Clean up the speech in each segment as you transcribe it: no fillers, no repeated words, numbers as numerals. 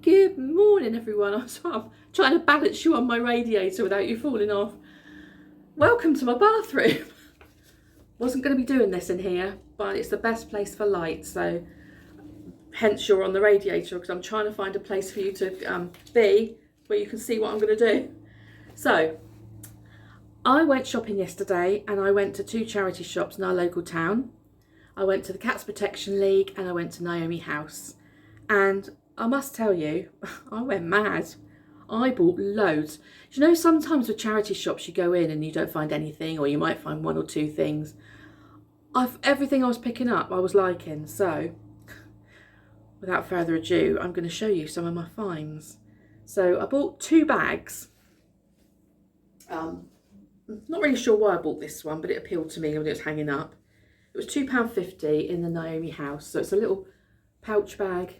Good morning, everyone. I'm trying to balance you on my radiator without you falling off. Welcome to my bathroom. Wasn't going to be doing this in here, but it's the best place for light, so hence you're on the radiator, because I'm trying to find a place for you to be where you can see what I'm going to do. So I went shopping yesterday and I went to 2 charity shops in our local town. I went to the Cats Protection League and I went to Naomi House. And I must tell you, I went mad. I bought loads. You know, sometimes with charity shops you go in and you don't find anything, or you might find 1 or 2 things. Everything I was picking up I was liking. So without further ado, I'm going to show you some of my finds. So I bought 2 bags. Not really sure why I bought this one, but it appealed to me when it was hanging up. It was £2.50 in the Naomi House. So it's a little pouch bag.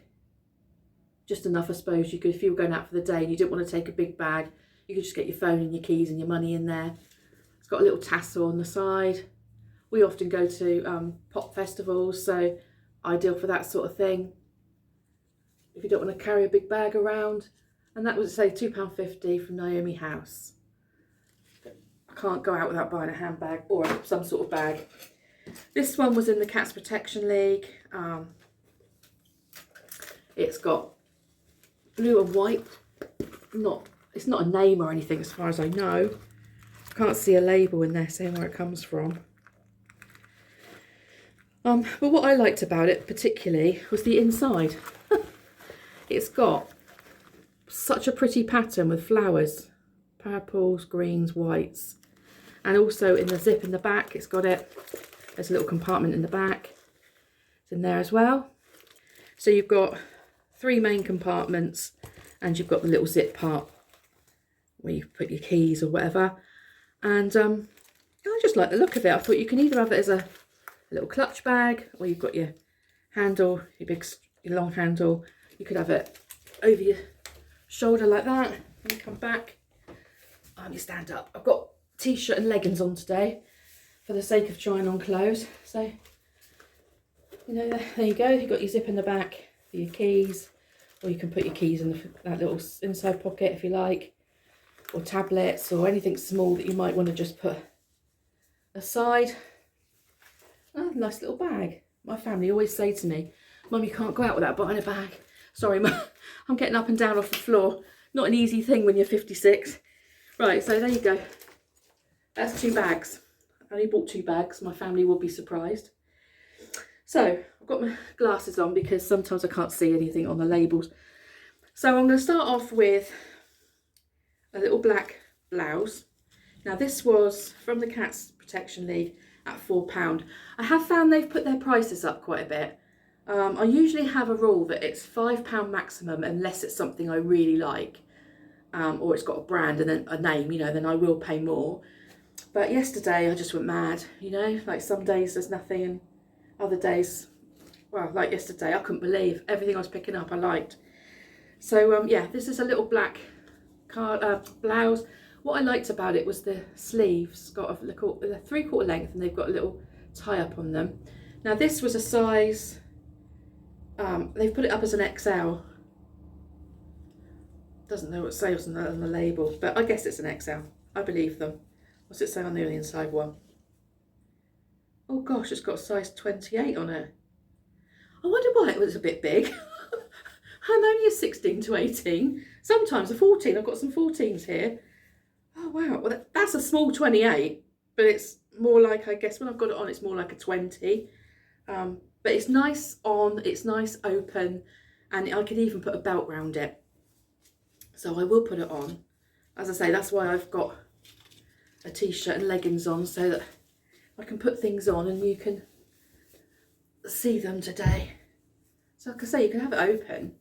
Just enough, I suppose. You could, if you were going out for the day and you didn't want to take a big bag, you could just get your phone and your keys and your money in there. It's got a little tassel on the side. We often go to pop festivals, so ideal for that sort of thing. If you don't want to carry a big bag around. And that was, say, £2.50 from Naomi House. I can't go out without buying a handbag or some sort of bag. This one was in the Cats Protection League. It's got blue and white. It's not a name or anything as far as I know. I can't see a label in there saying where it comes from. But what I liked about it particularly was the inside. It's got such a pretty pattern with flowers, purples, greens, whites, and also in the zip in the back it's got it. There's a little compartment in the back. It's in there as well. So you've got 3 main compartments and you've got the little zip part where you put your keys or whatever. And I just like the look of it. I thought you can either have it as a little clutch bag, or you've got your handle, your long handle. You could have it over your shoulder like that and come back. You stand up. I've got t-shirt and leggings on today for the sake of trying on clothes. So, you know, there you go. You've got your zip in the back for your keys, or you can put your keys in that little inside pocket if you like, or tablets or anything small that you might want to just put aside. Oh, nice little bag. My family always say to me, "Mum, you can't go out without buying a bag." Sorry, Mum, I'm getting up and down off the floor. Not an easy thing when you're 56. Right, so there you go. That's 2 bags. I only bought 2 bags. My family will be surprised. So I've got my glasses on because sometimes I can't see anything on the labels. So I'm going to start off with a little black blouse. Now this was from the Cats Protection League at £4. I have found they've put their prices up quite a bit. I usually have a rule that it's £5 maximum unless it's something I really like, or it's got a brand and then a name, you know, then I will pay more. But yesterday I just went mad, you know, like some days there's nothing and other days, well, like yesterday, I couldn't believe everything I was picking up I liked. So yeah, this is a little black blouse. What I liked about it was the sleeves got a 3/4 length and they've got a little tie up on them. Now this was a size, they've put it up as an XL. Doesn't know what it says on the label, but I guess it's an XL. I believe them. What's it say on the inside one? Oh gosh, it's got a size 28 on it. I wonder why it was a bit big. I'm only a 16 to 18. Sometimes a 14. I've got some 14s here. Oh wow, well that's a small 28, but it's more like, I guess when I've got it on, it's more like a 20. But it's nice on, it's nice open, and I could even put a belt round it. So I will put it on. As I say, that's why I've got a t-shirt and leggings on, so that I can put things on and you can see them today. So like I say, you can have it open,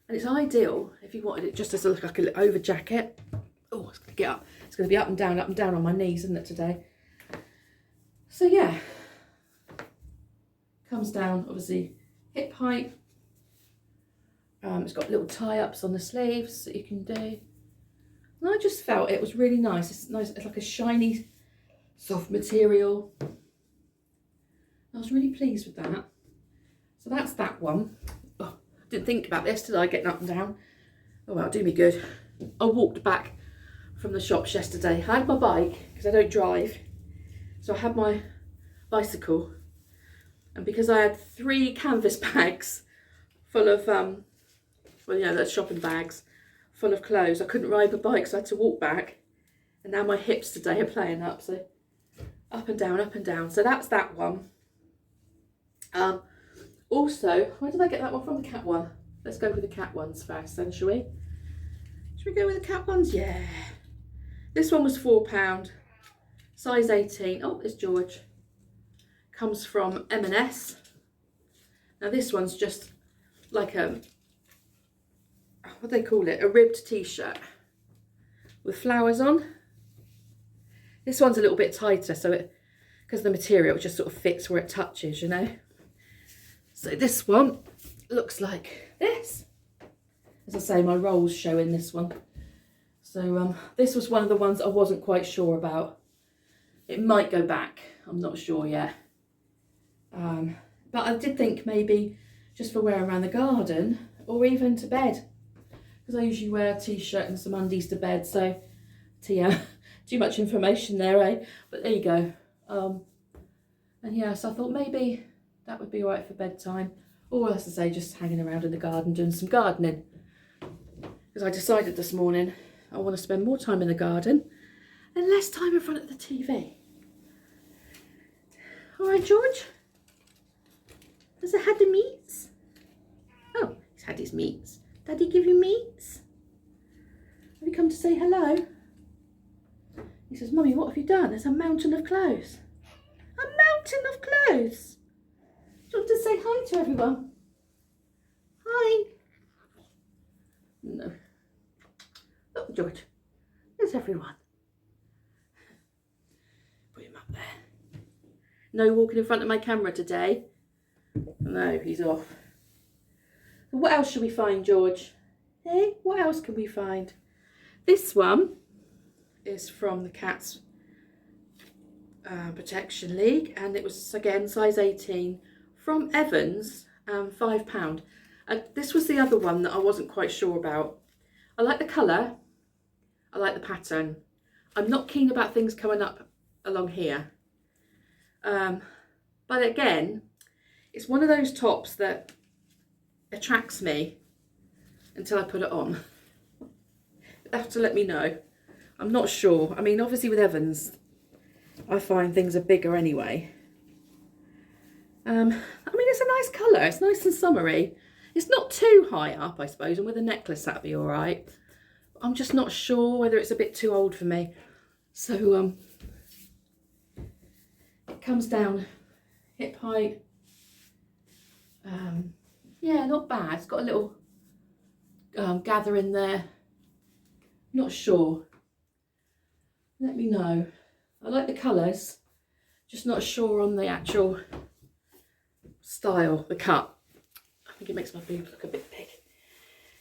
and it's ideal if you wanted it just as like an over jacket. Oh, it's going to get up. It's going to be up and down on my knees, isn't it, today? So yeah, comes down obviously hip height. It's got little tie-ups on the sleeves that you can do. And I just felt it was really nice. It's nice. It's like a shiny, soft material. I was really pleased with that. So that's that one. Oh, didn't think about this, did I, getting up and down? Oh well, do me good. I walked back from the shops yesterday. I had my bike because I don't drive, so I had my bicycle, and because I had 3 canvas bags full of well, you know, those shopping bags full of clothes, I couldn't ride my bike, so I had to walk back. And now my hips today are playing up, so up and down, up and down. So that's that one. Also, where did I get that one from? The cat one. Let's go with the cat ones first then, shall we? Should we go with the cat ones? Yeah. This one was £4, size 18. Oh, it's George. Comes from M&S. Now this one's just like a, what do they call it? A ribbed t-shirt with flowers on. This one's a little bit tighter, so it, because the material just sort of fits where it touches, you know. So this one looks like this. As I say, my rolls show in this one. So this was one of the ones I wasn't quite sure about. It might go back, I'm not sure yet. But I did think maybe just for wear around the garden or even to bed, because I usually wear a t-shirt and some undies to bed. So too much information there, eh? But there you go. And yeah, so I thought maybe that would be all right for bedtime, or as I say, just hanging around in the garden doing some gardening, because I decided this morning I want to spend more time in the garden and less time in front of the TV. All right, George? Has it had the meats? Oh, he's had his meats. Daddy give you meats? Have you come to say hello? He says, Mummy, what have you done? There's a mountain of clothes. A mountain of clothes? Do you want to say hi to everyone? Hi. No. Look, George. There's everyone. Put him up there. No walking in front of my camera today. No, he's off. What else should we find, George? Eh? What else can we find? This one is from the Cats Protection League, and it was again size 18 from Evans, £5. This was the other one that I wasn't quite sure about. I like the colour, I like the pattern. I'm not keen about things coming up along here. But again, it's one of those tops that attracts me until I put it on. You have to let me know. I'm not sure. I mean, obviously with Evans, I find things are bigger anyway. I mean, it's a nice colour. It's nice and summery. It's not too high up, I suppose, and with a necklace that'd be all right. I'm just not sure whether it's a bit too old for me. So it comes down hip height. Yeah, not bad. It's got a little gather in there. Not sure. Let me know. I like the colours, just not sure on the actual style, the cut. I think it makes my boobs look a bit big.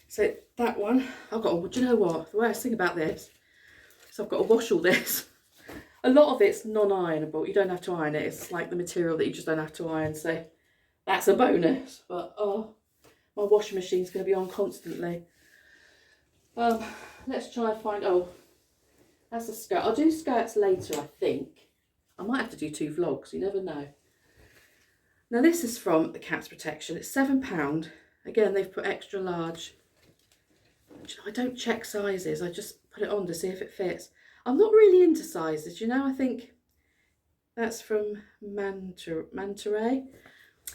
So that one, I've got, do you know what? The worst thing about this is I've got to wash all this. A lot of it's non-ironable. You don't have to iron it. It's like the material that you just don't have to iron. So that's a bonus. But oh, my washing machine's going to be on constantly. Let's try and find, oh, that's a skirt. I'll do skirts later, I think. I might have to do 2 vlogs, you never know. Now this is from the Cats Protection. It's £7. Again, they've put extra large. I don't check sizes. I just put it on to see if it fits. I'm not really into sizes, you know. I think that's from Mantaray.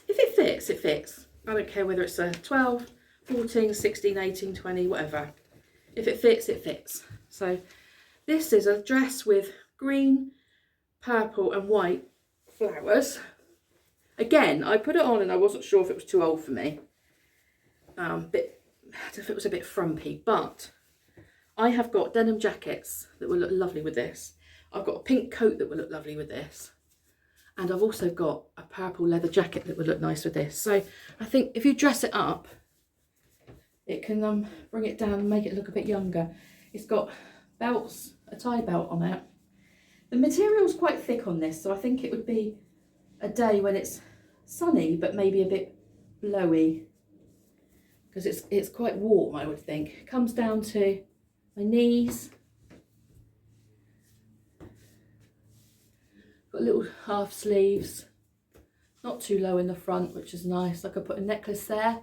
If it fits, it fits. I don't care whether it's a 12, 14, 16, 18, 20, whatever. If it fits, it fits. So this is a dress with green, purple and white flowers. Again, I put it on and I wasn't sure if it was too old for me. I don't know if it was a bit frumpy, but I have got denim jackets that will look lovely with this. I've got a pink coat that will look lovely with this. And I've also got a purple leather jacket that would look nice with this. So I think if you dress it up, it can bring it down and make it look a bit younger. It's got belts, a tie belt on it. The material's quite thick on this, so I think it would be a day when it's sunny, but maybe a bit blowy. because it's quite warm, I would think. It comes down to my knees. Got little half sleeves, not too low in the front, which is nice. I could put a necklace there.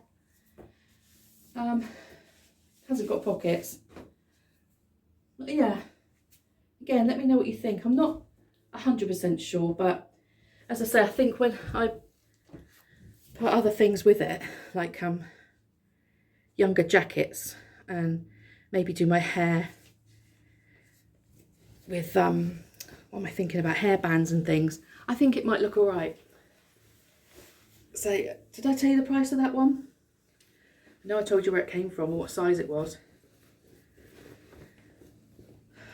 Hasn't got pockets. But yeah, again, let me know what you think. I'm not 100% sure, but as I say, I think when I put other things with it, like younger jackets, and maybe do my hair with what am I thinking about, hairbands and things, I think it might look all right. So did I tell you the price of that one? I know I told you where it came from or what size it was.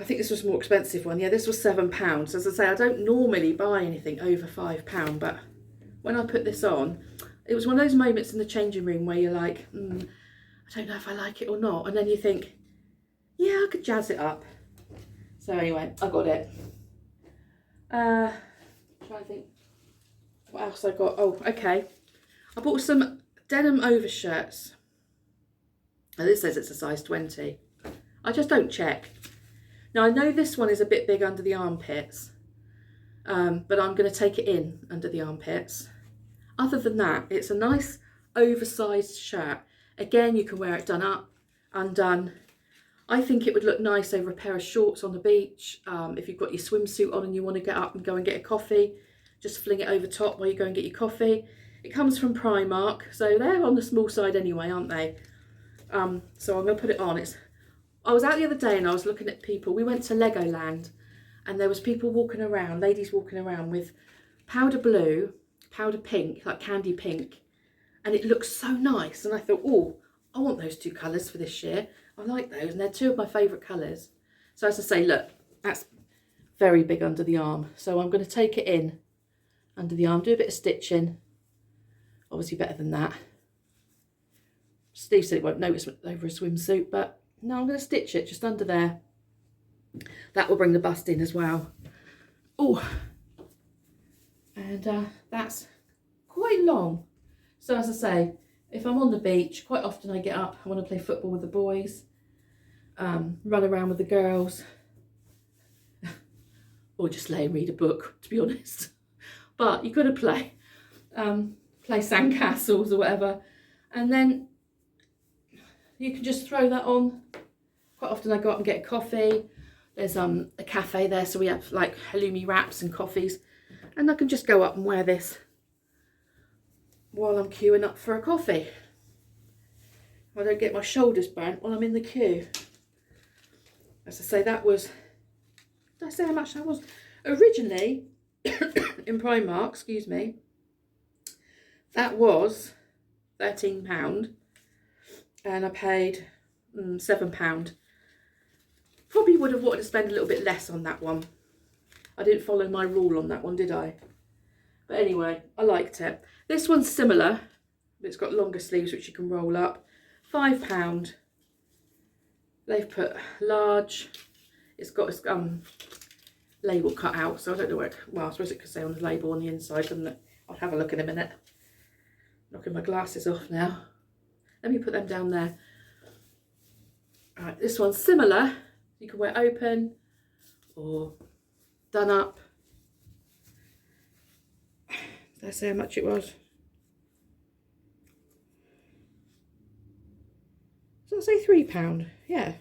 I think this was a more expensive one. Yeah, this was £7. As I say, I don't normally buy anything over £5, but when I put this on, it was one of those moments in the changing room where you're like, I don't know if I like it or not. And then you think, yeah, I could jazz it up. So anyway, I got it. Trying to think what else I got. Oh, okay. I bought some denim overshirts. Now this says it's a size 20. I just don't check. Now I know this one is a bit big under the armpits, but I'm going to take it in under the armpits. Other than that, it's a nice oversized shirt. Again, you can wear it done up, undone. I think it would look nice over a pair of shorts on the beach. If you've got your swimsuit on and you want to get up and go and get a coffee, just fling it over top while you go and get your coffee. It comes from Primark, so they're on the small side anyway, aren't they? So I'm going to put it on. I was out the other day and I was looking at people. We went to Legoland and there was people walking around, ladies walking around with powder blue, powder pink, like candy pink. And it looks so nice. And I thought, oh, I want those two colours for this year. I like those and they're two of my favourite colours. So as I say, look, that's very big under the arm. So I'm going to take it in under the arm, do a bit of stitching. Obviously better than that. Steve said it won't notice over a swimsuit, but no, I'm going to stitch it just under there. That will bring the bust in as well. Oh, and that's quite long. So as I say, if I'm on the beach, quite often I get up, I want to play football with the boys, run around with the girls, or just lay and read a book, to be honest. But you've got to play sandcastles or whatever, and then you can just throw that on. Quite often I go up and get a coffee. There's a cafe there, so we have like halloumi wraps and coffees, and I can just go up and wear this while I'm queuing up for a coffee. I don't get my shoulders burnt while I'm in the queue. As I say, that was, did I say how much that was? Originally, in Primark, excuse me, that was £13, and I paid £7. Probably would have wanted to spend a little bit less on that one. I didn't follow my rule on that one, did I? But anyway, I liked it. This one's similar, but it's got longer sleeves which you can roll up. £5. They've put large. It's got its label cut out, so I don't know where it, well, I suppose it could say on the label on the inside, couldn't it? I'll have a look in a minute. Knocking my glasses off now. Let me put them down there. Alright, this one's similar. You can wear open or done up. Did I say how much it was? Did I say £3? Yeah,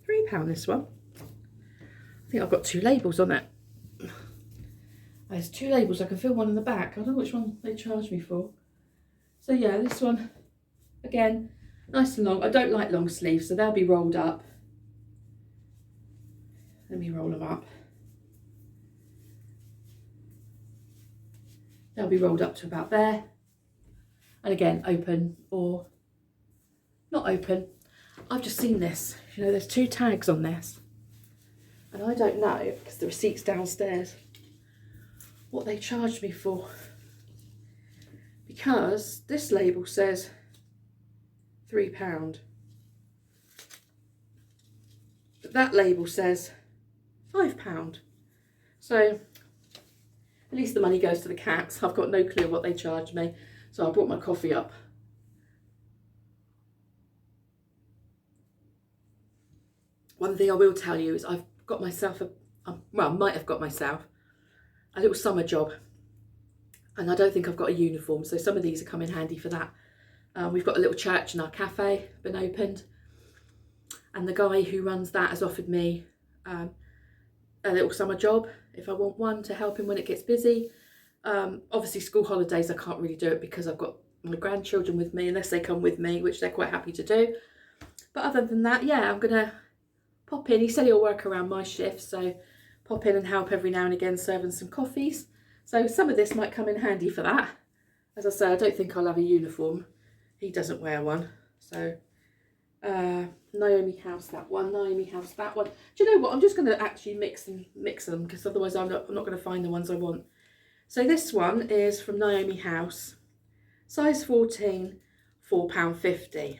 £3 this one. I think I've got two labels on it. There's two labels. I can feel one in the back. I don't know which one they charged me for. So yeah, this one, again, nice and long. I don't like long sleeves, so they'll be rolled up. Let me roll them up. They'll be rolled up to about there. And again, open or not open. I've just seen this. You know, there's two tags on this. And I don't know, because the receipt's downstairs, what they charged me for. Because this label says £3. But that label says £5. So at least the money goes to the cats. I've got no clue what they charged me. So I brought my coffee up. one thing I will tell you is I've got myself might have got myself a little summer job, and I don't think I've got a uniform, so some of these are come in handy for that. We've got a little church in our cafe, been opened, and the guy who runs that has offered me a little summer job if I want one, to help him when it gets busy. Obviously school holidays I can't really do it because I've got my grandchildren with me, unless they come with me, which they're quite happy to do. But other than that, yeah, I'm gonna pop in. He said he'll work around my shift, so pop in and help every now and again, serving some coffees. So some of this might come in handy for that. As I say, I don't think I'll have a uniform. He doesn't wear one. So Naomi House, that one. Naomi House, that one. Do you know what? I'm just going to actually mix them, because otherwise I'm not going to find the ones I want. So this one is from Naomi House, size 14, £4.50.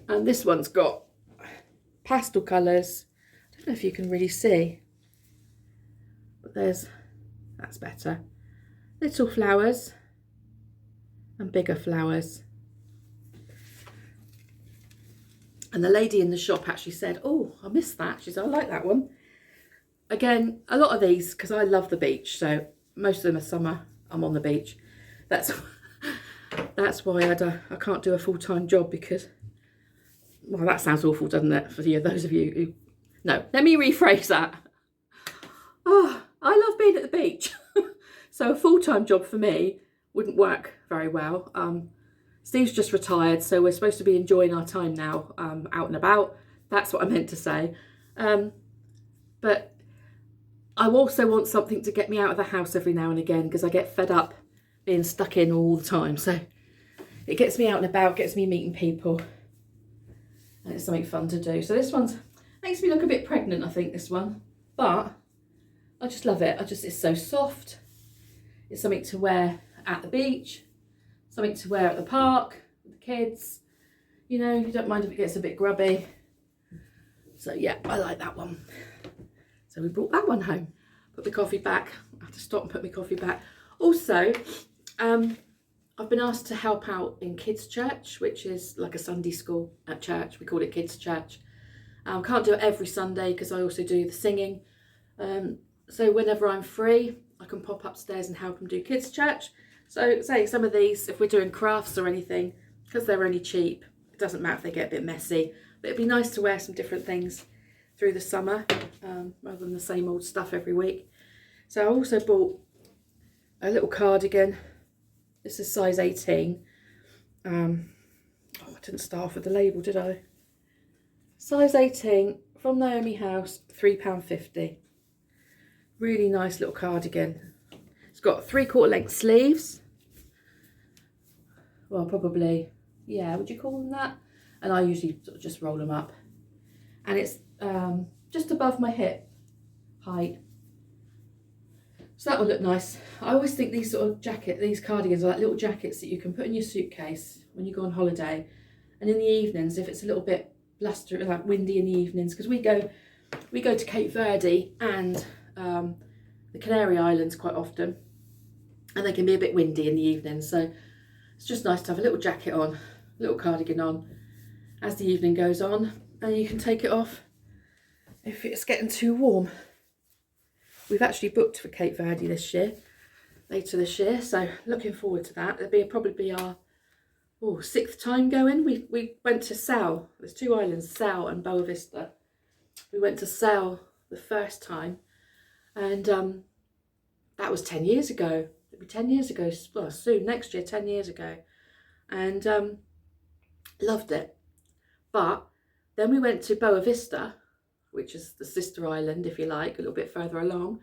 And this one's got pastel colours. I don't know if you can really see, but that's better. Little flowers and bigger flowers. And the lady in the shop actually said, oh, I missed that. She said, I like that one. Again, a lot of these, because I love the beach, so most of them are summer, I'm on the beach. That's why I can't do a full-time job, because, well, that sounds awful, doesn't it, for those of you who... No, let me rephrase that. Oh, I love being at the beach. So a full-time job for me wouldn't work very well. Steve's just retired, so we're supposed to be enjoying our time now, out and about. That's what I meant to say. But I also want something to get me out of the house every now and again, because I get fed up being stuck in all the time. So it gets me out and about, gets me meeting people, and it's something fun to do. So this one makes me look a bit pregnant, I think, this one. But I just love it. It's so soft. It's something to wear at the beach, something to wear at the park with the kids. You know, you don't mind if it gets a bit grubby. So yeah, I like that one. So we brought that one home. Put my coffee back. I have to stop and put my coffee back. Also, I've been asked to help out in kids' church, which is like a Sunday school at church. We call it kids' church. Can't do it every Sunday because I also do the singing. So whenever I'm free, I can pop upstairs and help them do kids' church. So say some of these, if we're doing crafts or anything, because they're only cheap, it doesn't matter if they get a bit messy. But it'd be nice to wear some different things through the summer, rather than the same old stuff every week. So I also bought a little cardigan. This is size 18. I didn't start off with the label, did I? Size 18 from Naomi House, £3.50. Really nice little cardigan. It's got 3/4 length sleeves. Well, probably, yeah, would you call them that? And I usually sort of just roll them up. And it's just above my hip height. So that would look nice. I always think these sort of these cardigans are like little jackets that you can put in your suitcase when you go on holiday. And in the evenings, if it's a little bit blustery, like windy in the evenings, because we go to Cape Verde and the Canary Islands quite often, and they can be a bit windy in the evening. So it's just nice to have a little jacket on, a little cardigan on as the evening goes on, and you can take it off if it's getting too warm. We've actually booked for Cape Verde this year, later this year, so looking forward to that. It'll probably be our 6th time going. We went to Sal. There's 2 islands, Sal and Boa Vista. We went to Sal the first time, and that was 10 years ago. It'll be 10 years ago, well, soon, next year, 10 years ago. And loved it. But then we went to Boa Vista, which is the sister island, if you like, a little bit further along,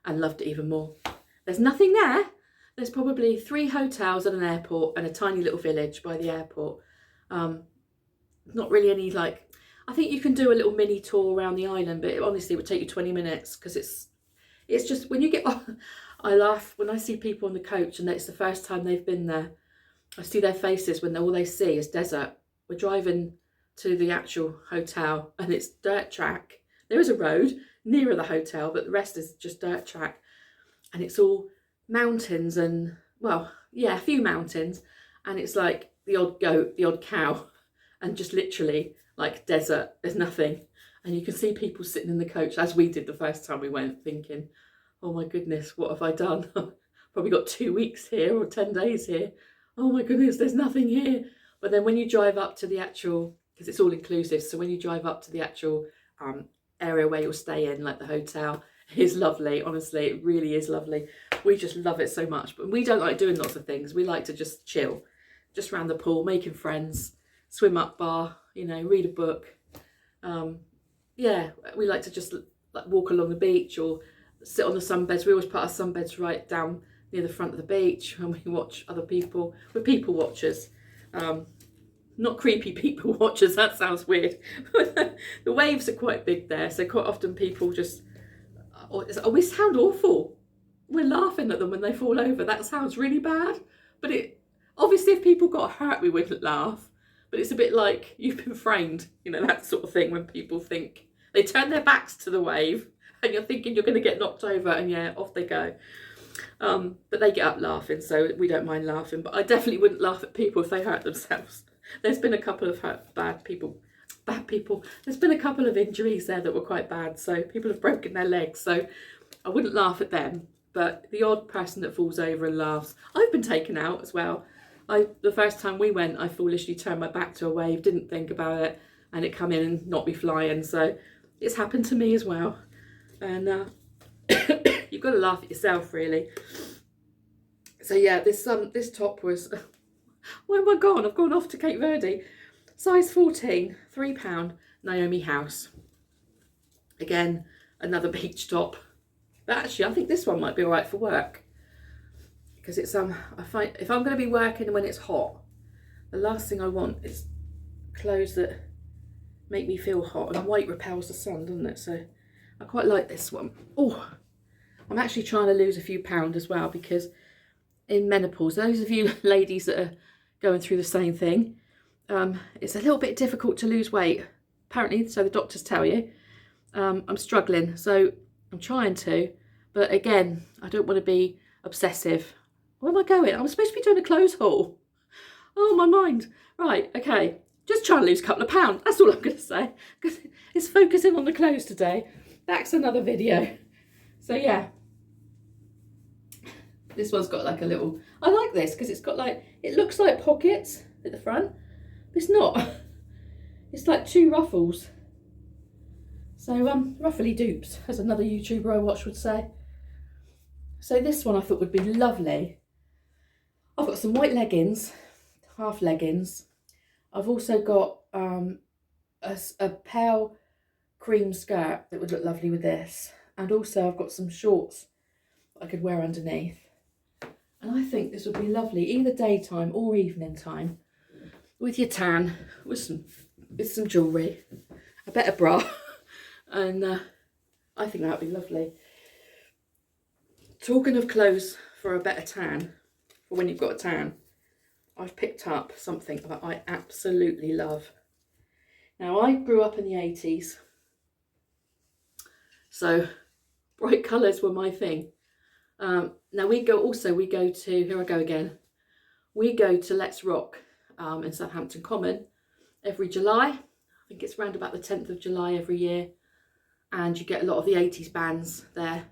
and loved it even more. There's nothing there. There's probably 3 hotels and an airport and a tiny little village by the airport. Not really any, like, I think you can do a little mini tour around the island, but it honestly would take you 20 minutes, because it's just, when you get on, I laugh when I see people on the coach and it's the first time they've been there. I see their faces when all they see is desert. We're driving to the actual hotel and it's dirt track. There is a road nearer the hotel, but the rest is just dirt track, and it's all mountains and, well, yeah, a few mountains, and it's like the odd goat, the odd cow, and just literally like desert. There's nothing. And you can see people sitting in the coach, as we did the first time we went, thinking, oh my goodness, what have I done? Probably got 2 weeks here or 10 days here. Oh my goodness, there's nothing here. But then when you drive up to the actual, because it's all inclusive, so when you drive up to the actual area where you'll stay in, like the hotel, it's lovely. Honestly, it really is lovely. We just love it so much. But we don't like doing lots of things. We like to just chill, just around the pool, making friends, swim up bar, you know, read a book. Yeah, we like to just like walk along the beach or sit on the sunbeds. We always put our sunbeds right down near the front of the beach when we watch other people. We're people watchers, not creepy people watchers. That sounds weird. The waves are quite big there, so quite often people just, oh, we sound awful. We're laughing at them when they fall over. That sounds really bad. But it obviously, if people got hurt, we wouldn't laugh. But it's a bit like you've been framed, you know, that sort of thing, when people think, they turn their backs to the wave and you're thinking you're going to get knocked over, and yeah, off they go. But they get up laughing, so we don't mind laughing. But I definitely wouldn't laugh at people if they hurt themselves. There's been a couple of bad people. There's been a couple of injuries there that were quite bad, so people have broken their legs, so I wouldn't laugh at them. But the odd person that falls over and laughs, I've been taken out as well. The first time we went, I foolishly turned my back to a wave, didn't think about it, and it come in and knocked me flying. So it's happened to me as well. And you've got to laugh at yourself, really. So yeah, this top was, where am I gone? I've gone off to Cape Verde. Size 14, £3, Naomi House. Again, another beach top. But actually, I think this one might be all right for work. Because it's I find if I'm going to be working when it's hot, the last thing I want is clothes that make me feel hot, and white repels the sun, doesn't it? So I quite like this one. Oh, I'm actually trying to lose a few pounds as well, because in menopause, those of you ladies that are going through the same thing, it's a little bit difficult to lose weight, apparently, so the doctors tell you. I'm struggling, so I'm trying to, but again, I don't want to be obsessive. Where am I going? I'm supposed to be doing a clothes haul. Oh, my mind. Right, okay. Just trying to lose a couple of pounds. That's all I'm going to say. Because it's focusing on the clothes today. That's another video. So, yeah. This one's got like a little... I like this because it's got like... It looks like pockets at the front. But it's not. It's like 2 ruffles. So, ruffly dupes, as another YouTuber I watch would say. So this one I thought would be lovely. I've got some white leggings, half leggings. I've also got a pale cream skirt that would look lovely with this. And also I've got some shorts that I could wear underneath. And I think this would be lovely, either daytime or evening time, with your tan, with some jewellery, a better bra. And I think that would be lovely. Talking of clothes for a better tan, for when you've got a tan, I've picked up something that I absolutely love. Now, I grew up in the 80s, so bright colours were my thing. Now we go to, here I go again, we go to Let's Rock in Southampton Common every July. I think it's around about the 10th of July every year, and you get a lot of the 80s bands there.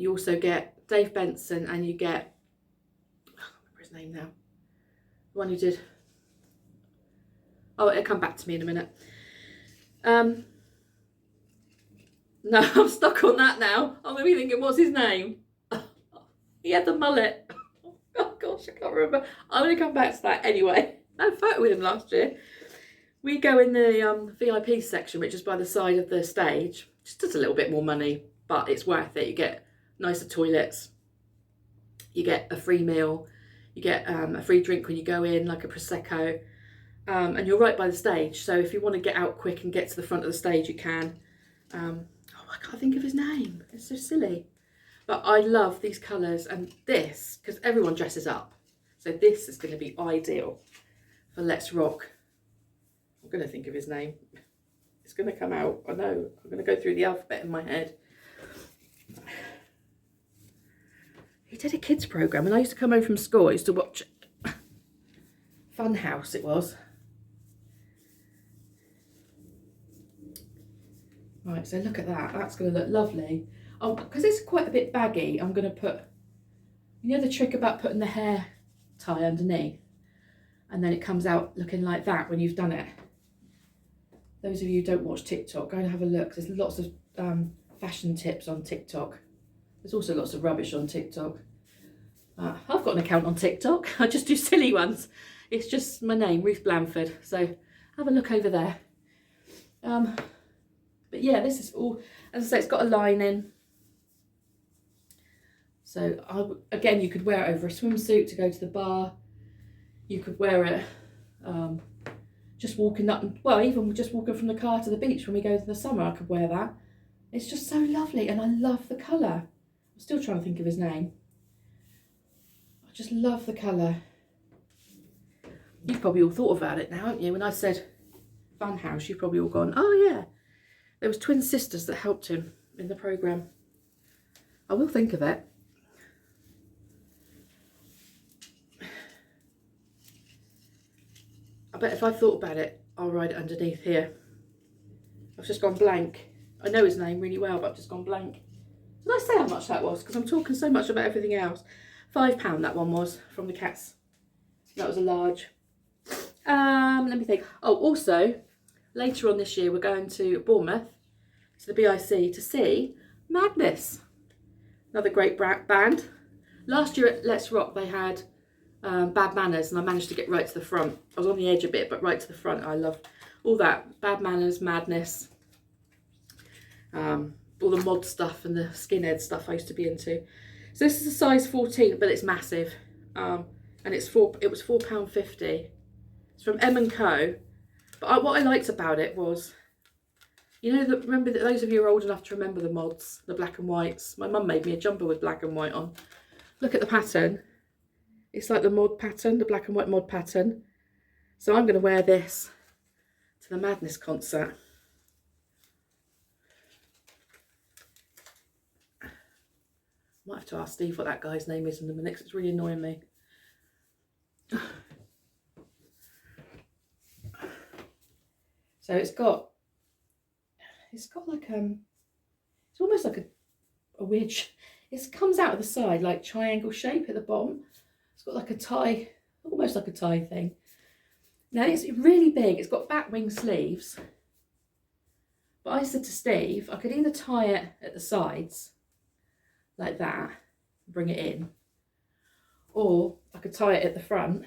You also get Dave Benson, and you get, I can't remember his name now, the one who did, oh, it'll come back to me in a minute. No, I'm stuck on that now. I'm going to be thinking, what's his name? He had the mullet. Oh gosh, I can't remember. I'm going to come back to that anyway. I had a photo with him last year. We go in the VIP section, which is by the side of the stage. Just does a little bit more money, but it's worth it. You get nicer toilets, you get a free meal, you get a free drink when you go in, like a Prosecco, and you're right by the stage, so if you want to get out quick and get to the front of the stage, you can. Oh, I can't think of his name, it's so silly. But I love these colours, and this, because everyone dresses up, so this is going to be ideal for Let's Rock. I'm going to think of his name. It's going to come out, I know, I'm going to go through the alphabet in my head. He did a kids programme, and I used to come home from school, I used to watch it. Funhouse it was. Right, so look at that. That's going to look lovely. Oh, because it's quite a bit baggy, I'm going to put, you know the trick about putting the hair tie underneath? And then it comes out looking like that when you've done it. Those of you who don't watch TikTok, go and have a look. There's lots of fashion tips on TikTok. There's also lots of rubbish on TikTok. I've got an account on TikTok. I just do silly ones. It's just my name, Ruth Blanford. So have a look over there. But yeah, this is all, as I say, it's got a lining. So again, you could wear it over a swimsuit to go to the bar. You could wear it just walking up, well, even just walking from the car to the beach when we go in the summer, I could wear that. It's just so lovely, and I love the colour. I'm still trying to think of his name. I just love the colour. You've probably all thought about it now, haven't you? When I said Fun House, you've probably all gone, oh yeah. There was twin sisters that helped him in the programme. I will think of it. I bet if I thought about it, I'll write it underneath here. I've just gone blank. I know his name really well, but I've just gone blank. Did I say how much that was? Because I'm talking so much about everything else. £5 that one was from the Cats. That was a large. Let me think. Oh, also, later on this year, we're going to Bournemouth, to the BIC, to see Madness. Another great band. Last year at Let's Rock, they had Bad Manners, and I managed to get right to the front. I was on the edge a bit, but right to the front. I love all that. Bad Manners, Madness, all the mod stuff and the skinhead stuff I used to be into. So this is a size 14, but it's massive. And it was £4.50. It's from M&Co. But what I liked about it was, you know, remember that those of you who are old enough to remember the mods, the black and whites. My mum made me a jumper with black and white on. Look at the pattern. It's like the mod pattern, the black and white mod pattern. So I'm going to wear this to the Madness concert. Might have to ask Steve what that guy's name is in a minute, because it's really annoying me. So it's got like it's almost like a weird. It comes out of the side like triangle shape at the bottom. It's got like a tie, almost like a tie thing. Now it's really big. It's got back wing sleeves. But I said to Steve, I could either tie it at the sides like that, bring it in, or I could tie it at the front.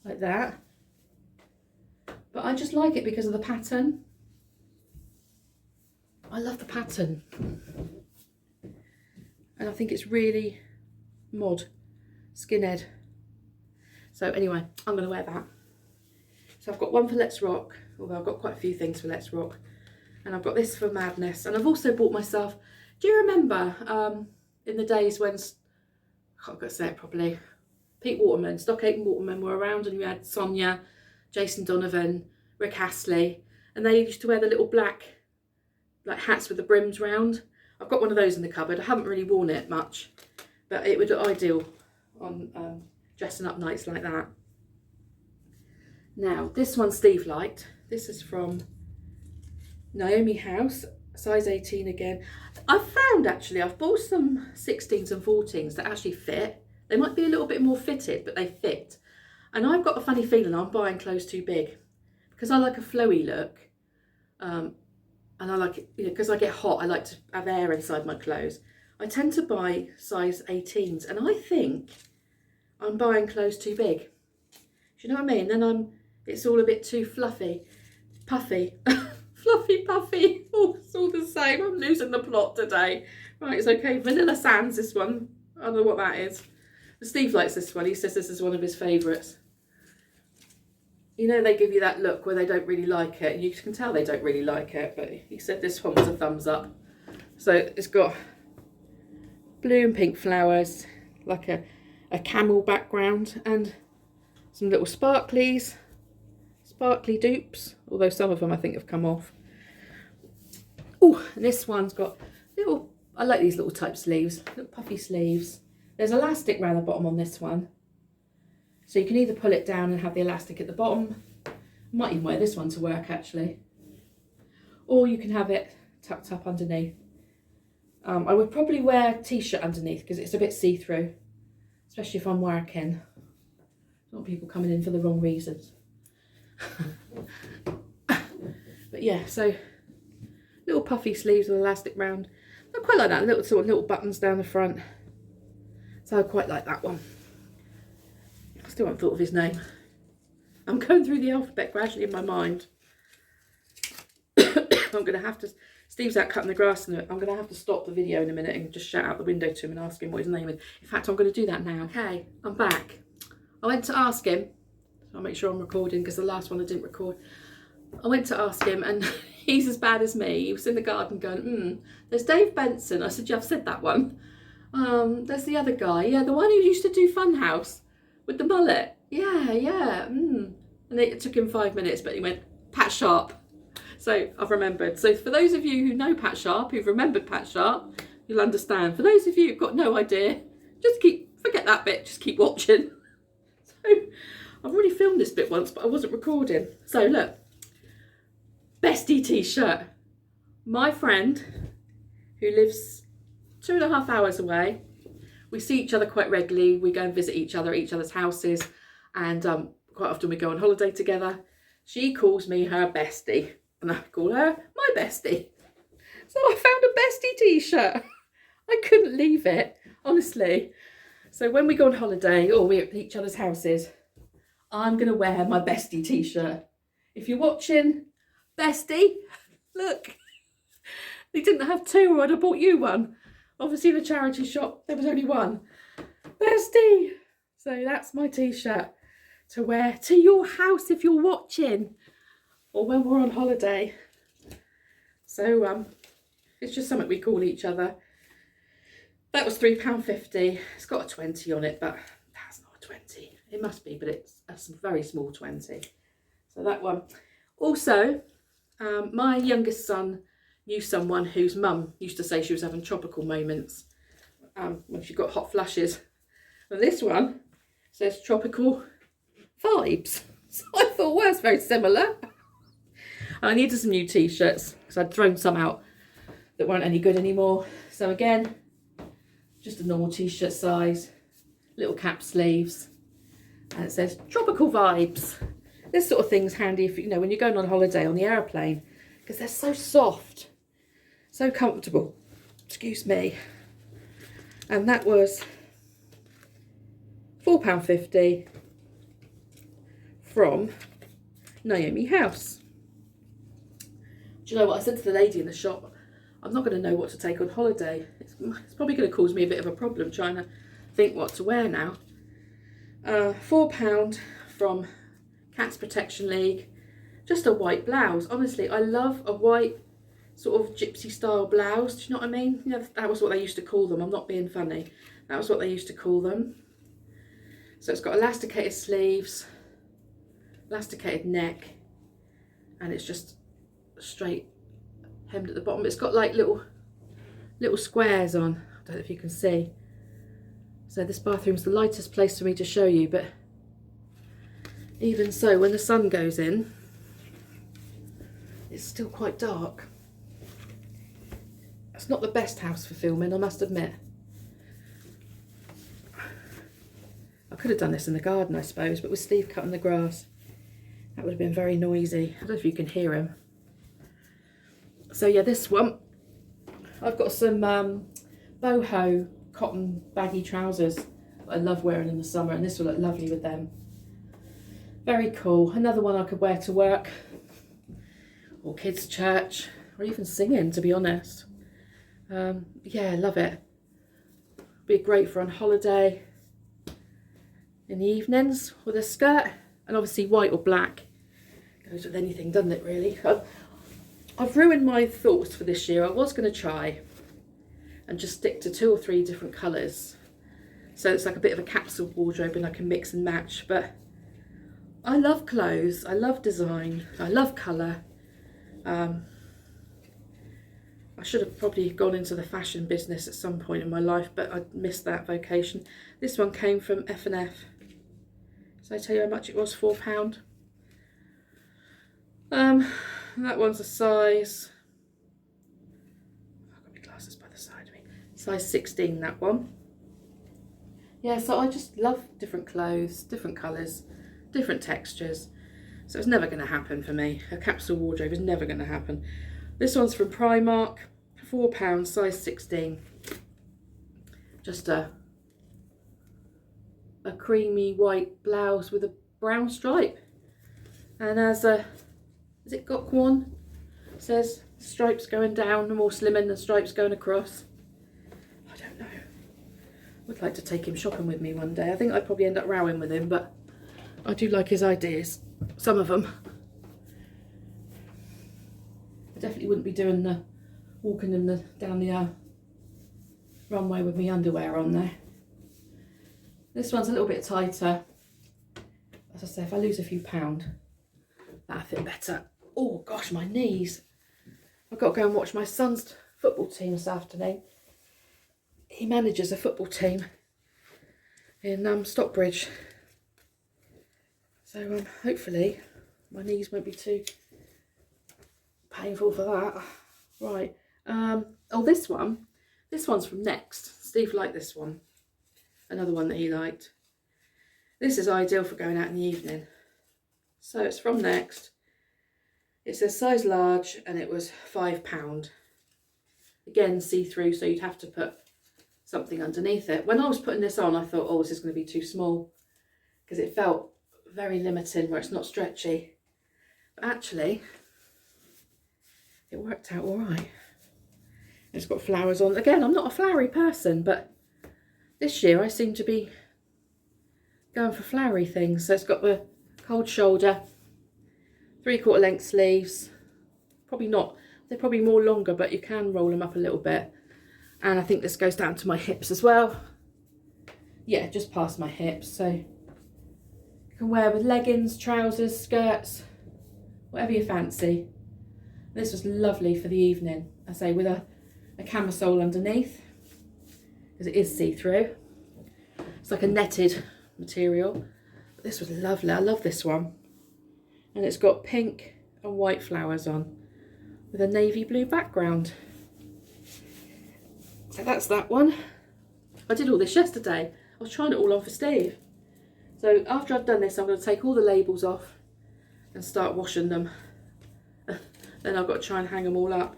Like that. But I just like it because of the pattern. I love the pattern. And I think it's really mod, skinhead. So anyway, I'm going to wear that. So I've got one for Let's Rock, although I've got quite a few things for Let's Rock. And I've got this for Madness. And I've also bought myself, do you remember in the days when, I've got to say it properly, Pete Waterman, Stockade and Waterman were around, and you had Sonia, Jason Donovan, Rick Astley, and they used to wear the little black like hats with the brims round. I've got one of those in the cupboard. I haven't really worn it much, but it would look ideal on dressing up nights like that. Now, this one Steve liked. This is from Naomi House, size 18 again. I've found actually, I've bought some 16s and 14s that actually fit. They might be a little bit more fitted, but they fit. And I've got a funny feeling I'm buying clothes too big, because I like a flowy look. And I like it, you know, because I get hot, I like to have air inside my clothes. I tend to buy size 18s, and I think I'm buying clothes too big. Do you know what I mean? Then it's all a bit too fluffy, puffy. Fluffy, puffy. Oh, it's all the same. I'm losing the plot today. Right, it's okay. Vanilla Sands, this one. I don't know what that is. But Steve likes this one. He says this is one of his favourites. You know, they give you that look where they don't really like it. You can tell they don't really like it, but he said this one was a thumbs up. So it's got blue and pink flowers, like a camel background, and some little sparkly dupes, although some of them I think have come off. Oh, and this one's got little, I like these little type sleeves, little puffy sleeves. There's elastic around the bottom on this one. So you can either pull it down and have the elastic at the bottom. I might even wear this one to work actually. Or you can have it tucked up underneath. I would probably wear a t-shirt underneath because it's a bit see-through, especially if I'm working. I don't want people coming in for the wrong reasons. But yeah, so little puffy sleeves with elastic round. I quite like that, little buttons down the front. So I quite like that one. I still haven't thought of his name. I'm going through the alphabet gradually in my mind. I'm going to have to, Steve's out cutting the grass and I'm going to have to stop the video in a minute and just shout out the window to him and ask him what his name is. In fact, I'm going to do that now. Okay, I'm back. I went to ask him, so I'll make sure I'm recording because the last one I didn't record. I went to ask him and he's as bad as me. He was in the garden going, there's Dave Benson. I said, yeah, I've said that one. There's the other guy. Yeah, the one who used to do Funhouse with the mullet. Yeah. And it took him 5 minutes, but he went, Pat Sharp. So I've remembered. So for those of you who know Pat Sharp, who've remembered Pat Sharp, you'll understand. For those of you who've got no idea, just forget that bit, just keep watching. So I've already filmed this bit once, but I wasn't recording. So look, bestie t-shirt. My friend who lives 2.5 hours away, we see each other quite regularly. We go and visit each other at each other's houses, and quite often we go on holiday together. She calls me her bestie, and I call her my bestie. So I found a bestie t-shirt. I couldn't leave it, honestly. So when we go on holiday or we're at each other's houses, I'm going to wear my bestie t-shirt. If you're watching, bestie, look. They didn't have two or I'd have bought you one. Obviously in the charity shop, there was only one. Bestie. So that's my t-shirt to wear to your house if you're watching, or when we're on holiday. So it's just something we call each other. That was £3.50. It's got a 20 on it, but that's not a 20. It must be, but it's a very small 20. So that one. Also, my youngest son knew someone whose mum used to say she was having tropical moments when she got hot flushes. And this one says tropical vibes. So I thought, well, it's very similar. And I needed some new t-shirts because I'd thrown some out that weren't any good anymore. So again, just a normal t-shirt size, little cap sleeves, and it says tropical vibes. This sort of thing's handy if when you're going on holiday on the airplane, because they're so soft, so comfortable. Excuse me. And that was £4.50 from Naomi House. Do you know what I said to the lady in the shop? I'm not going to know what to take on holiday. It's probably going to cause me a bit of a problem trying to think what to wear now. £4 from Cats Protection League. Just a white blouse. Honestly, I love a white sort of gypsy style blouse. Do you know what I mean? That was what they used to call them. I'm not being funny. That was what they used to call them. So it's got elasticated sleeves, elasticated neck, and it's just straight hemmed at the bottom. It's got like little squares on. I don't know if you can see. So this bathroom's the lightest place for me to show you, but even so, when the sun goes in, it's still quite dark. It's not the best house for filming, I must admit. I could have done this in the garden, I suppose, but with Steve cutting the grass, that would have been very noisy. I don't know if you can hear him. So yeah, this one, I've got some boho cotton baggy trousers that I love wearing in the summer, and this will look lovely with them. Very cool. Another one I could wear to work, or kids' church, or even singing, to be honest. Yeah, I love it. Be great for on holiday in the evenings with a skirt, and obviously white or black goes with anything, doesn't it, really? I've ruined my thoughts for this year. I was going to try and just stick to 2 or 3 different colours, so it's like a bit of a capsule wardrobe and I can mix and match. But I love clothes, I love design, I love colour. I should have probably gone into the fashion business at some point in my life, but I missed that vocation. This one came from F&F. So I tell you how much it was, £4. That one's a size, I've got my glasses by the side of me, size 16, that one. Yeah, so I just love different clothes, different colours, different textures. So it's never going to happen for me. A capsule wardrobe is never going to happen. This one's from Primark, £4, size 16. Just a creamy white blouse with a brown stripe. And has it got one? It says stripes going down, more slimming than stripes going across. I don't know. Would like to take him shopping with me one day. I think I'd probably end up rowing with him, but I do like his ideas. Some of them. I definitely wouldn't be doing the walking down the runway with my underwear on there. This one's a little bit tighter. As I say, if I lose a few pounds, that'll fit better. Oh gosh, my knees. I've got to go and watch my son's football team this afternoon. He manages a football team in Stockbridge. So hopefully my knees won't be too painful for that. Right. Oh, this one's from Next. Steve liked this one. Another one that he liked. This is ideal for going out in the evening. So it's from Next. It says size large and it was £5. Again, see-through, so you'd have to put something underneath it. When I was putting this on, I thought, oh, this is going to be too small, because it felt very limiting where it's not stretchy. But actually, it worked out all right. It's got flowers on. Again, I'm not a flowery person, but this year I seem to be going for flowery things. So it's got the cold shoulder, 3/4 length sleeves. Probably not, they're probably more longer, but you can roll them up a little bit. And I think this goes down to my hips as well. Yeah, just past my hips. So you can wear with leggings, trousers, skirts, whatever you fancy. This was lovely for the evening. I say with a camisole underneath, because it is see-through. It's like a netted material. But this was lovely. I love this one. And it's got pink and white flowers on with a navy blue background. So that's that one. I did all this yesterday. I was trying it all on for Steve. So after I've done this, I'm going to take all the labels off and start washing them. Then I've got to try and hang them all up.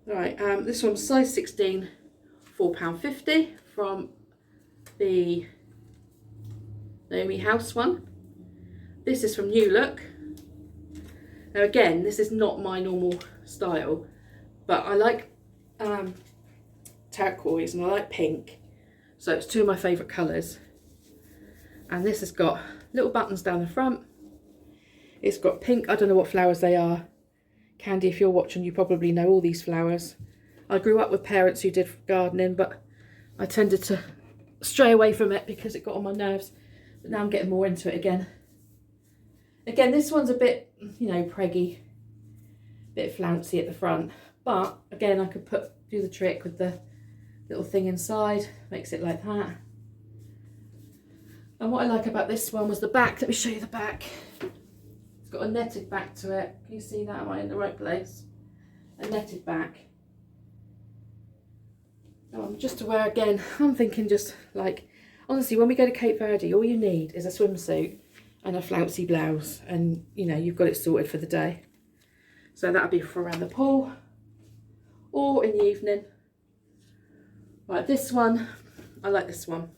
Right, this one's size 16, £4.50 from the Naomi House one. This is from New Look. Now again, this is not my normal style, but I like turquoise and I like pink, so it's two of my favourite colours. And this has got little buttons down the front. It's got pink, I don't know what flowers they are. Candy, if you're watching, you probably know all these flowers. I grew up with parents who did gardening, but I tended to stray away from it because it got on my nerves. But now I'm getting more into it again. Again, this one's a bit, you know, preggy, bit flouncy at the front. But again, I could do the trick with the little thing inside, makes it like that. And what I like about this one was the back. Let me show you the back. It's got a netted back to it. Can you see that? Am I in the right place? A netted back. Now I'm just aware again, I'm thinking just like, honestly, when we go to Cape Verde, all you need is a swimsuit and a flouncy blouse, and you know, you've got it sorted for the day. So that'll be for around the pool or in the evening. Right, this one, I like this one.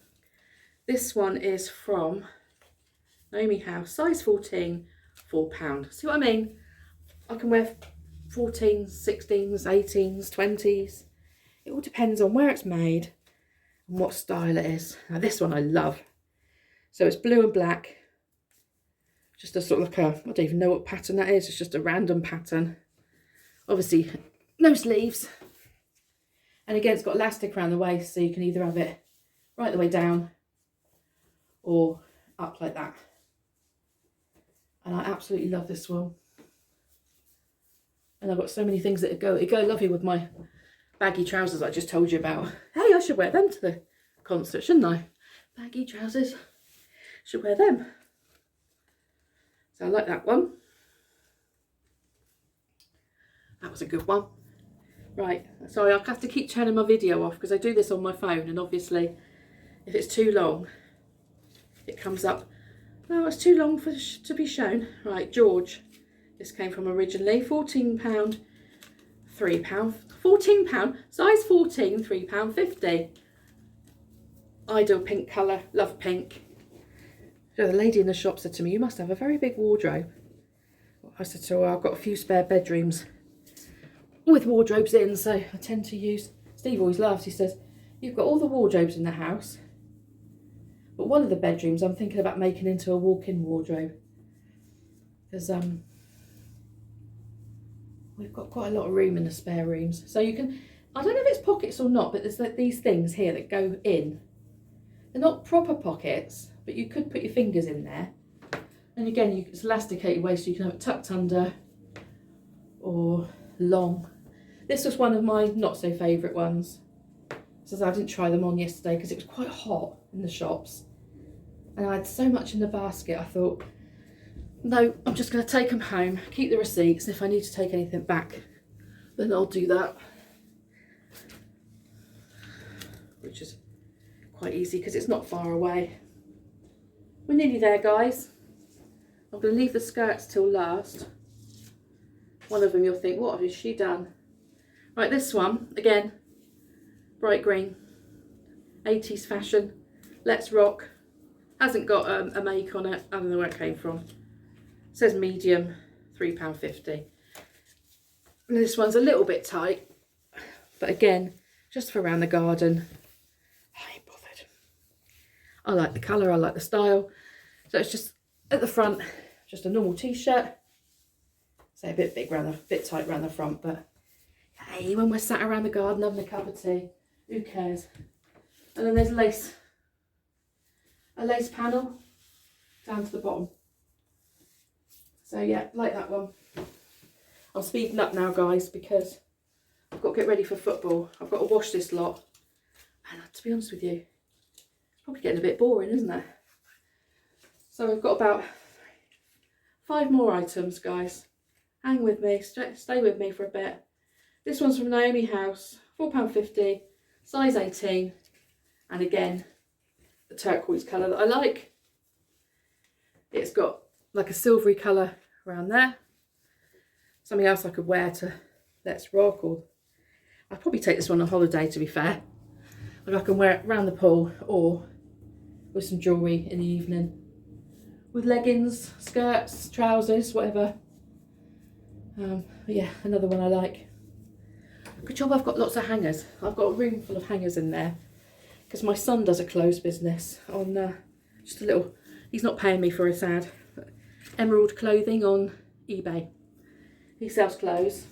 This one is from Naomi House, size 14, £4. See what I mean? I can wear 14s, 16s, 18s, 20s. It all depends on where it's made and what style it is. Now this one I love. So it's blue and black. Just a sort of like a, I don't even know what pattern that is. It's just a random pattern. Obviously no sleeves. And again, it's got elastic around the waist, so you can either have it right the way down or up like that. And I absolutely love this one. And I've got so many things that go lovely with my baggy trousers I just told you about. Hey, I should wear them to the concert, shouldn't I? Baggy trousers, should wear them. So I like that one. That was a good one. Right, sorry, I'll have to keep turning my video off because I do this on my phone, and obviously if it's too long, it comes up, oh, it's too long to be shown. Right, George. This came from originally £14, £3, £14, size 14, £3.50. Ideal pink colour, love pink. So the lady in the shop said to me, you must have a very big wardrobe. I said to her, I've got a few spare bedrooms with wardrobes in, so I tend to use, Steve always laughs, he says, you've got all the wardrobes in the house, but one of the bedrooms I'm thinking about making into a walk-in wardrobe. Because we've got quite a lot of room in the spare rooms. So you can, I don't know if it's pockets or not, but there's like these things here that go in. They're not proper pockets, but you could put your fingers in there. And again, it's elasticated waist, so you can have it tucked under or long. This was one of my not so favourite ones. So I didn't try them on yesterday because it was quite hot in the shops. And I had so much in the basket, I thought, no, I'm just going to take them home, keep the receipts, and if I need to take anything back, then I'll do that. Which is quite easy because it's not far away. We're nearly there, guys. I'm going to leave the skirts till last. One of them you'll think, what has she done? Right, this one, again, bright green, 80s fashion, let's rock. Hasn't got a make on it, I don't know where it came from. It says medium, £3.50. And this one's a little bit tight, but again, just for around the garden. I ain't bothered. I like the colour, I like the style. So it's just at the front, just a normal t-shirt. Say a bit big around the, bit tight around the front, but hey, when we're sat around the garden having a cup of tea, who cares? And then there's lace, a lace panel down to the bottom. So yeah, like that one. I'm speeding up now, guys, because I've got to get ready for football. I've got to wash this lot. And to be honest with you, it's probably getting a bit boring, isn't it? So we've got about 5 more items, guys. Hang with me, stay with me for a bit. This one's from Naomi House, £4.50, size 18. And again, the turquoise colour that I like. It's got like a silvery colour around there. Something else I could wear to Let's Rock, or I'd probably take this one on holiday, to be fair. Like I can wear it around the pool or with some jewellery in the evening. With leggings, skirts, trousers, whatever. Yeah, another one I like. Good job I've got lots of hangers. I've got a room full of hangers in there because my son does a clothes business on just a little, he's not paying me for his ad, Emerald Clothing on eBay. He sells clothes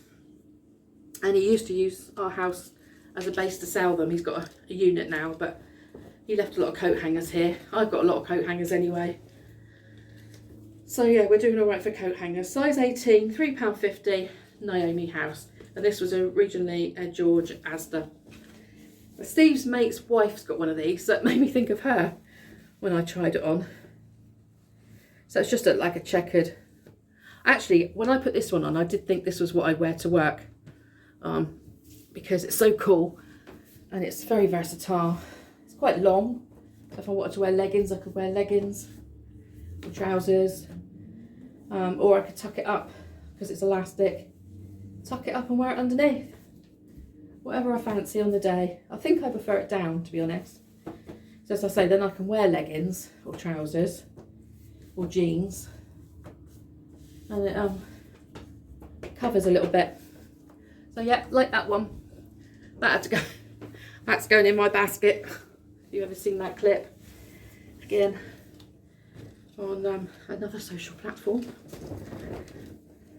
and he used to use our house as a base to sell them. He's got a unit now, but he left a lot of coat hangers here. I've got a lot of coat hangers anyway. So yeah, we're doing all right for coat hangers. Size 18, £3.50, Naomi House. And this was originally a George Asda. Steve's mate's wife's got one of these, so it made me think of her when I tried it on. So it's just like a checkered. Actually, when I put this one on, I did think this was what I'd wear to work. Because it's so cool and it's very versatile. It's quite long. So if I wanted to wear leggings, I could wear leggings or trousers. Or I could tuck it up because it's elastic. Tuck it up and wear it underneath. Whatever I fancy on the day. I think I prefer it down, to be honest. So as I say, then I can wear leggings or trousers or jeans. And it covers a little bit. So yeah, like that one. That had to go. That's going in my basket. Have you ever seen that clip? Again, on another social platform.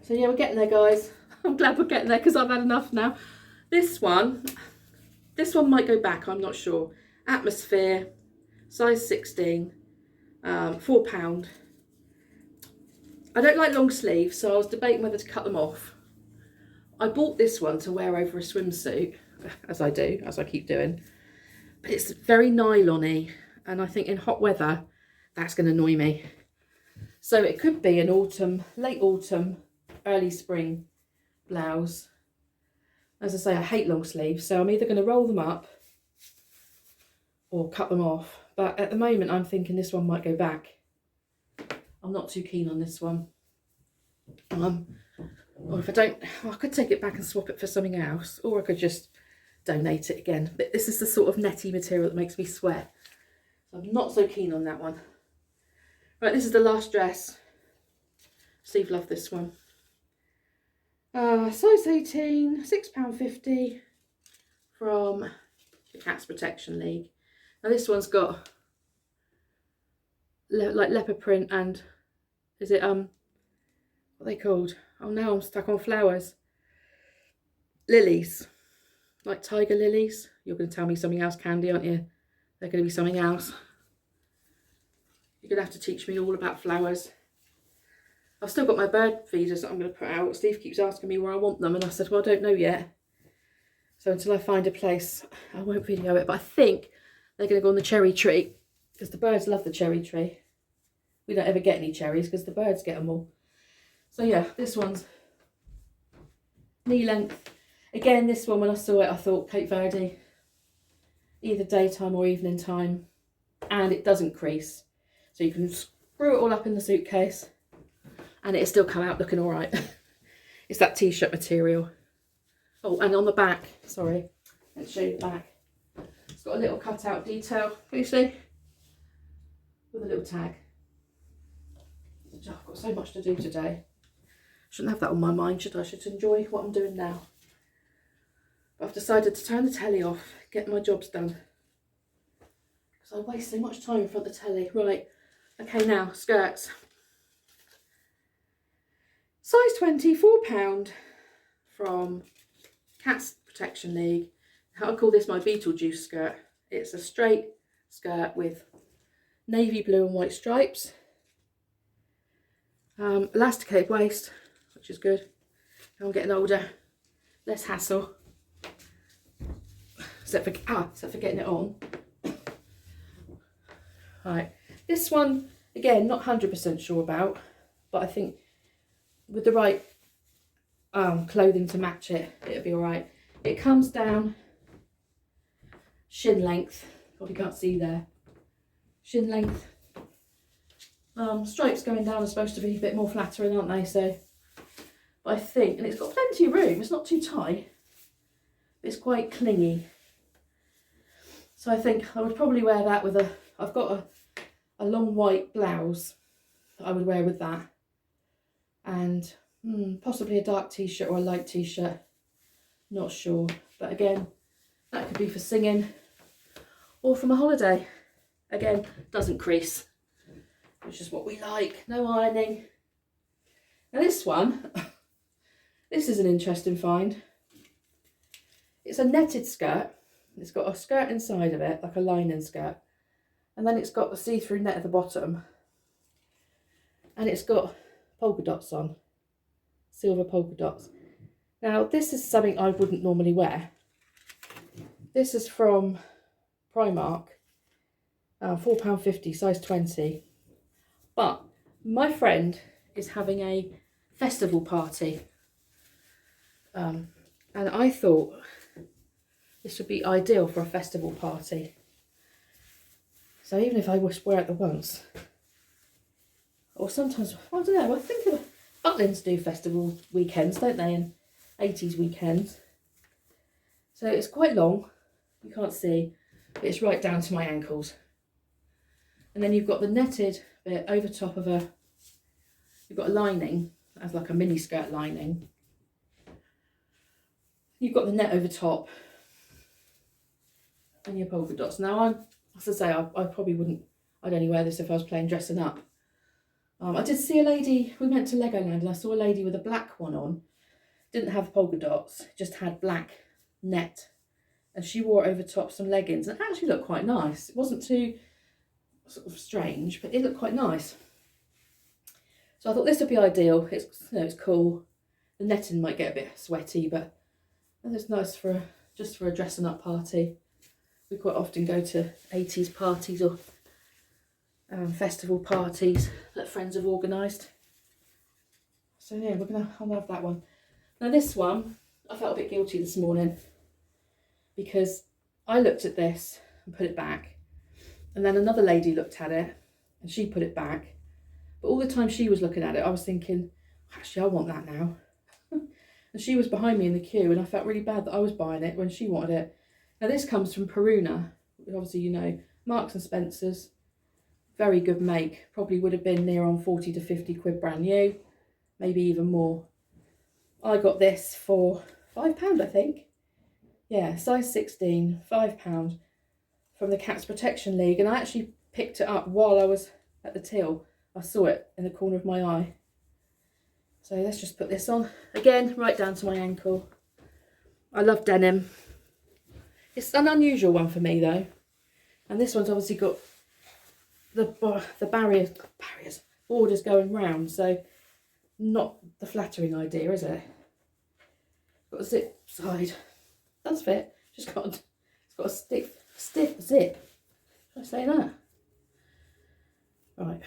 So yeah, we're getting there, guys. I'm glad we're getting there because I've had enough now. This one might go back, I'm not sure. Atmosphere, size 16, £4. I don't like long sleeves, so I was debating whether to cut them off I bought this one to wear over a swimsuit, as I do, as I keep doing. But it's very nylon-y, and I think in hot weather, that's going to annoy me. So it could be an autumn, late autumn, early spring blouse. As I say, I hate long sleeves, so I'm either going to roll them up or cut them off. But at the moment, I'm thinking this one might go back. I'm not too keen on this one. Or if I don't, well, I could take it back and swap it for something else, or I could just donate it again. But this is the sort of netty material that makes me sweat. So I'm not so keen on that one. Right, this is the last dress. Steve loved this one. Size 18, £6.50 from the Cats Protection League. Now this one's got like leopard print and, is it, what are they called? Oh, now I'm stuck on flowers. Lilies, like tiger lilies. You're going to tell me something else, Candy, aren't you? They're going to be something else. You're going to have to teach me all about flowers. I've still got my bird feeders that I'm going to put out. Steve keeps asking me where I want them, and I said, well, I don't know yet. So until I find a place, I won't video it. But I think they're going to go on the cherry tree, because the birds love the cherry tree. We don't ever get any cherries because the birds get them all. So yeah, this one's knee length. Again, this one, when I saw it, I thought Cape Verde, either daytime or evening time, and it doesn't crease. So you can screw it all up in the suitcase and it'll still come out looking all right. It's that t-shirt material. Oh, and on the back, sorry, let's show you the back. It's got a little cutout detail, can you see? With a little tag. Oh, I've got so much to do today. Shouldn't have that on my mind, should I? I should enjoy what I'm doing now. But I've decided to turn the telly off, get my jobs done. Because I waste so much time in front of the telly. Right, okay, now, skirts. Size 20, £4 from Cats Protection League. I call this my Beetlejuice skirt. It's a straight skirt with navy blue and white stripes. Elasticated waist, which is good. I'm getting older, less hassle. Except for getting it on. Right, this one, again, not 100% sure about, but I think with the right clothing to match it, it'll be all right. It comes down shin length, probably can't see there, shin length. Stripes going down are supposed to be a bit more flattering, aren't they? So, but I think, and it's got plenty of room, it's not too tight, but it's quite clingy. So I think I would probably wear that with I've got a long white blouse that I would wear with that. And possibly a dark t-shirt or a light t-shirt, not sure. But again, that could be for singing or from a holiday. Again, doesn't crease, which is what we like. No ironing. Now this one, this is an interesting find. It's a netted skirt. It's got a skirt inside of it, like a lining skirt. And then it's got the see-through net at the bottom. And it's got polka dots on. Silver polka dots. Now, this is something I wouldn't normally wear. This is from Primark. £4.50, size 20. But my friend is having a festival party. And I thought this would be ideal for a festival party. So even if I wear it the once, or sometimes, I don't know, I think Butlins do festival weekends, don't they, and 80s weekends. So it's quite long, you can't see, but it's right down to my ankles. And then you've got the netted bit over top of you've got a lining, as like a mini skirt lining. You've got the net over top and your polka dots. Now, as I say, I probably wouldn't, I'd only wear this if I was playing dressing up. I did see a lady, we went to Legoland and I saw a lady with a black one on. Didn't have polka dots, just had black net. And she wore over top some leggings and it actually looked quite nice. It wasn't too sort of strange, but it looked quite nice. So I thought this would be ideal. It's, you know, it's cool. The The netting might get a bit sweaty, but it's nice for just for a dressing up party. We quite often go to 80s parties or festival parties that friends have organised. So yeah, I'll have that one. Now this one, I felt a bit guilty this morning because I looked at this and put it back, and then another lady looked at it and she put it back. But all the time she was looking at it, I was thinking, actually, I want that now. And she was behind me in the queue, and I felt really bad that I was buying it when she wanted it. Now this comes from Peruna, obviously you know, Marks and Spencer's, very good make. Probably would have been near on 40 to 50 quid brand new, maybe even more. I got this for £5, I think. Yeah, size 16, £5 from the Cats Protection League, and I actually picked it up while I was at the till. I saw it in the corner of my eye. So let's just put this on. Again, right down to my ankle. I love denim. It's an unusual one for me though. And this one's obviously got the borders going round, so not the flattering idea, is it? Got a zip side. Does fit. It's got a stiff zip. Should I say that? Right.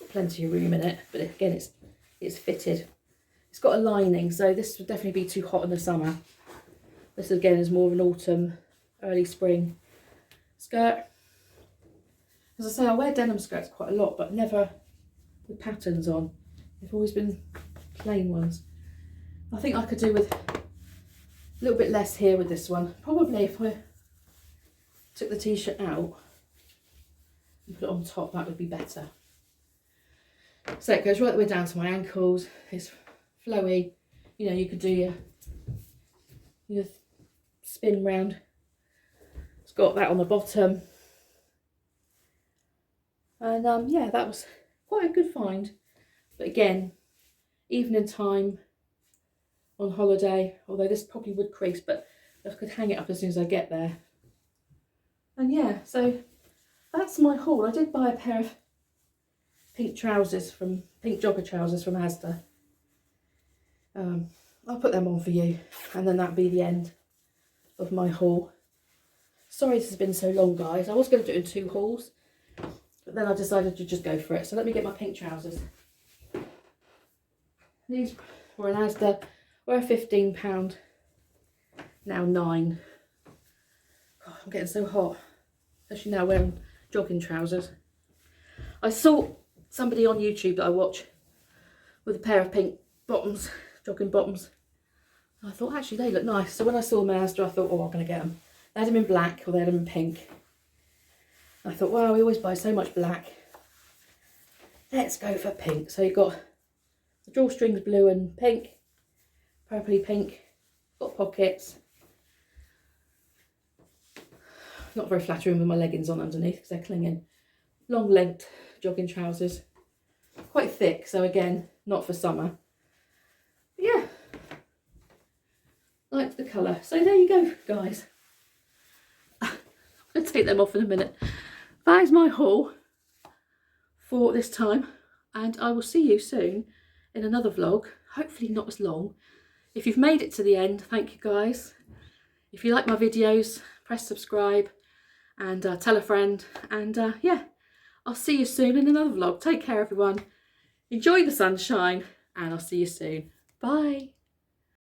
Plenty of room in it, but again it's fitted. It's got a lining, so this would definitely be too hot in the summer. This again is more of an autumn, early spring skirt. As I say, I wear denim skirts quite a lot, but never with patterns on. They've always been plain ones. I think I could do with a little bit less here with this one. Probably if I took the t-shirt out and put it on top, that would be better. So it goes right the way down to my ankles. It's flowy. You know, you could do your spin round. It's got that on the bottom. And yeah, that was quite a good find. But again, evening time on holiday, although this probably would crease, but I could hang it up as soon as I get there. And yeah, so that's my haul. I did buy a pair of pink jogger trousers from Asda. I'll put them on for you, and then that'll be the end of my haul. Sorry this has been so long, guys. I was going to do it in 2 hauls, but then I decided to just go for it. So let me get my pink trousers. These were an Asda, were £15, now £9. God, I'm getting so hot, especially now wearing jogging trousers. I saw somebody on YouTube that I watch with a pair of pink bottoms, jogging bottoms. I thought, actually, they look nice. So when I saw them in Asda, I thought, oh, I'm going to get them. They had them in black, or they had them in pink. I thought, wow, we always buy so much black. Let's go for pink. So you've got the drawstrings blue and pink, purpley pink, got pockets. Not very flattering with my leggings on underneath because they're clinging. Long length jogging trousers, quite thick, so again, not for summer. But yeah, like the colour. So there you go, guys. I'm going to take them off in a minute. That is my haul for this time, and I will see you soon in another vlog, hopefully not as long. If you've made it to the end, thank you, guys. If you like my videos, press subscribe and tell a friend, and yeah, I'll see you soon in another vlog. Take care, everyone. Enjoy the sunshine, and I'll see you soon. Bye.